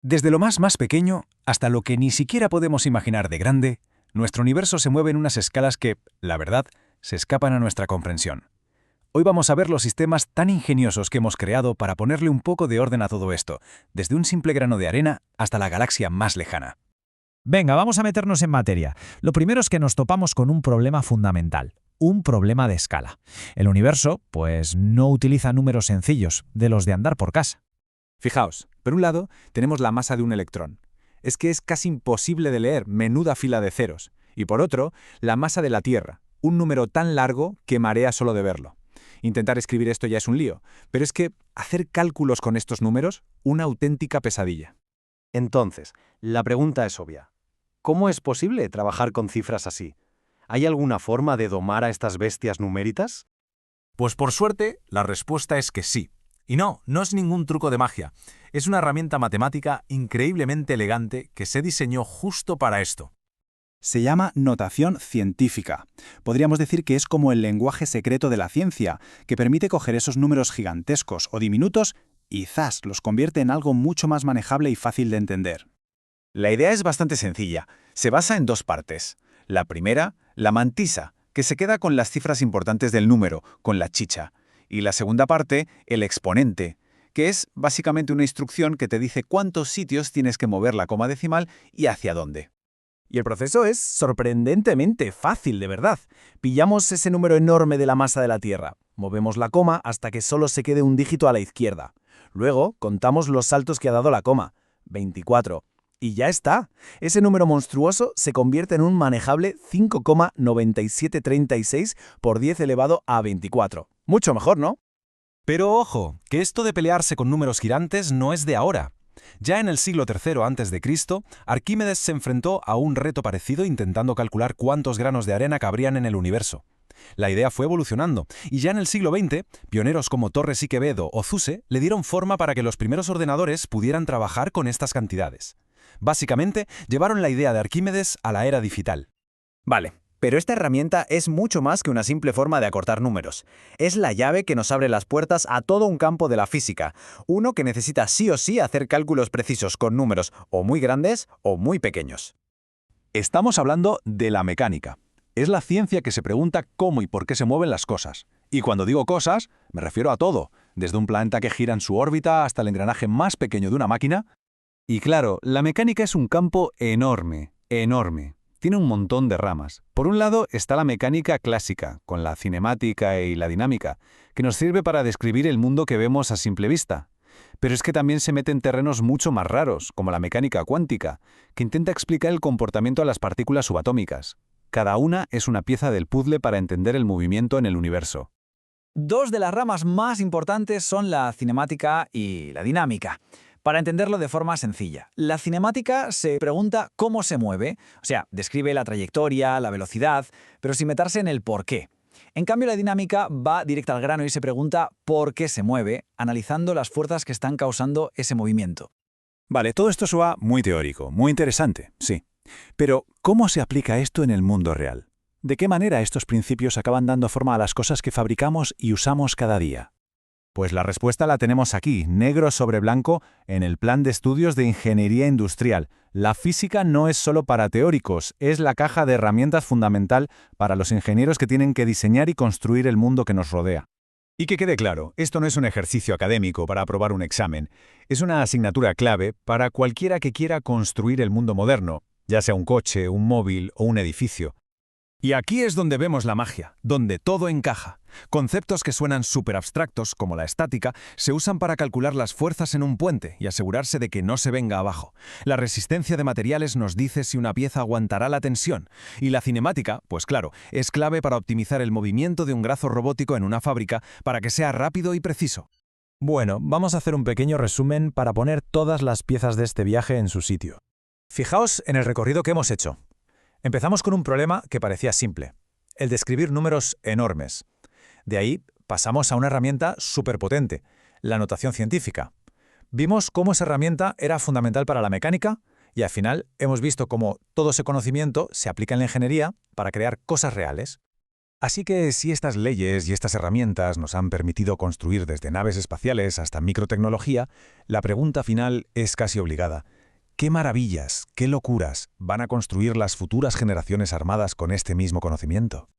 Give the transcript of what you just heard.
Desde lo más pequeño hasta lo que ni siquiera podemos imaginar de grande, nuestro universo se mueve en unas escalas que, la verdad, se escapan a nuestra comprensión. Hoy vamos a ver los sistemas tan ingeniosos que hemos creado para ponerle un poco de orden a todo esto, desde un simple grano de arena hasta la galaxia más lejana. Venga, vamos a meternos en materia. Lo primero es que nos topamos con un problema fundamental, un problema de escala. El universo, pues, no utiliza números sencillos, de los de andar por casa. Fijaos, por un lado tenemos la masa de un electrón. Es que es casi imposible de leer, menuda fila de ceros. Y por otro, la masa de la Tierra, un número tan largo que marea solo de verlo. Intentar escribir esto ya es un lío, pero es que hacer cálculos con estos números, una auténtica pesadilla. Entonces, la pregunta es obvia. ¿Cómo es posible trabajar con cifras así? ¿Hay alguna forma de domar a estas bestias numéricas? Pues por suerte, la respuesta es que sí. Y no es ningún truco de magia. Es una herramienta matemática increíblemente elegante que se diseñó justo para esto. Se llama notación científica. Podríamos decir que es como el lenguaje secreto de la ciencia, que permite coger esos números gigantescos o diminutos y ¡zas!, los convierte en algo mucho más manejable y fácil de entender. La idea es bastante sencilla. Se basa en dos partes. La primera, la mantisa, que se queda con las cifras importantes del número, con la chicha. Y la segunda parte, el exponente, que es básicamente una instrucción que te dice cuántos sitios tienes que mover la coma decimal y hacia dónde. Y el proceso es sorprendentemente fácil, de verdad. Pillamos ese número enorme de la masa de la Tierra, movemos la coma hasta que solo se quede un dígito a la izquierda. Luego contamos los saltos que ha dado la coma, 24. Y ya está. Ese número monstruoso se convierte en un manejable 5,9736 por 10 elevado a 24. Mucho mejor, ¿no? Pero ojo, que esto de pelearse con números gigantes no es de ahora. Ya en el siglo III a.C., Arquímedes se enfrentó a un reto parecido intentando calcular cuántos granos de arena cabrían en el universo. La idea fue evolucionando, y ya en el siglo XX, pioneros como Torres y Quevedo o Zuse le dieron forma para que los primeros ordenadores pudieran trabajar con estas cantidades. Básicamente, llevaron la idea de Arquímedes a la era digital. Vale, pero esta herramienta es mucho más que una simple forma de acortar números. Es la llave que nos abre las puertas a todo un campo de la física, uno que necesita sí o sí hacer cálculos precisos con números o muy grandes o muy pequeños. Estamos hablando de la mecánica. Es la ciencia que se pregunta cómo y por qué se mueven las cosas. Y cuando digo cosas, me refiero a todo, desde un planeta que gira en su órbita hasta el engranaje más pequeño de una máquina. Y claro, la mecánica es un campo enorme, enorme. Tiene un montón de ramas. Por un lado está la mecánica clásica, con la cinemática y la dinámica, que nos sirve para describir el mundo que vemos a simple vista. Pero es que también se mete en terrenos mucho más raros, como la mecánica cuántica, que intenta explicar el comportamiento de las partículas subatómicas. Cada una es una pieza del puzzle para entender el movimiento en el universo. Dos de las ramas más importantes son la cinemática y la dinámica. Para entenderlo de forma sencilla, la cinemática se pregunta cómo se mueve, o sea, describe la trayectoria, la velocidad, pero sin meterse en el por qué. En cambio, la dinámica va directa al grano y se pregunta por qué se mueve, analizando las fuerzas que están causando ese movimiento. Vale, todo esto suena muy teórico, muy interesante, sí. Pero, ¿cómo se aplica esto en el mundo real? ¿De qué manera estos principios acaban dando forma a las cosas que fabricamos y usamos cada día? Pues la respuesta la tenemos aquí, negro sobre blanco, en el Plan de Estudios de Ingeniería Industrial. La física no es solo para teóricos, es la caja de herramientas fundamental para los ingenieros que tienen que diseñar y construir el mundo que nos rodea. Y que quede claro, esto no es un ejercicio académico para aprobar un examen. Es una asignatura clave para cualquiera que quiera construir el mundo moderno, ya sea un coche, un móvil o un edificio. Y aquí es donde vemos la magia, donde todo encaja. Conceptos que suenan súper abstractos, como la estática, se usan para calcular las fuerzas en un puente y asegurarse de que no se venga abajo. La resistencia de materiales nos dice si una pieza aguantará la tensión. Y la cinemática, pues claro, es clave para optimizar el movimiento de un brazo robótico en una fábrica para que sea rápido y preciso. Bueno, vamos a hacer un pequeño resumen para poner todas las piezas de este viaje en su sitio. Fijaos en el recorrido que hemos hecho. Empezamos con un problema que parecía simple, el de escribir números enormes. De ahí pasamos a una herramienta superpotente, la notación científica. Vimos cómo esa herramienta era fundamental para la mecánica y al final hemos visto cómo todo ese conocimiento se aplica en la ingeniería para crear cosas reales. Así que si estas leyes y estas herramientas nos han permitido construir desde naves espaciales hasta microtecnología, la pregunta final es casi obligada. ¿Qué maravillas, qué locuras van a construir las futuras generaciones armadas con este mismo conocimiento?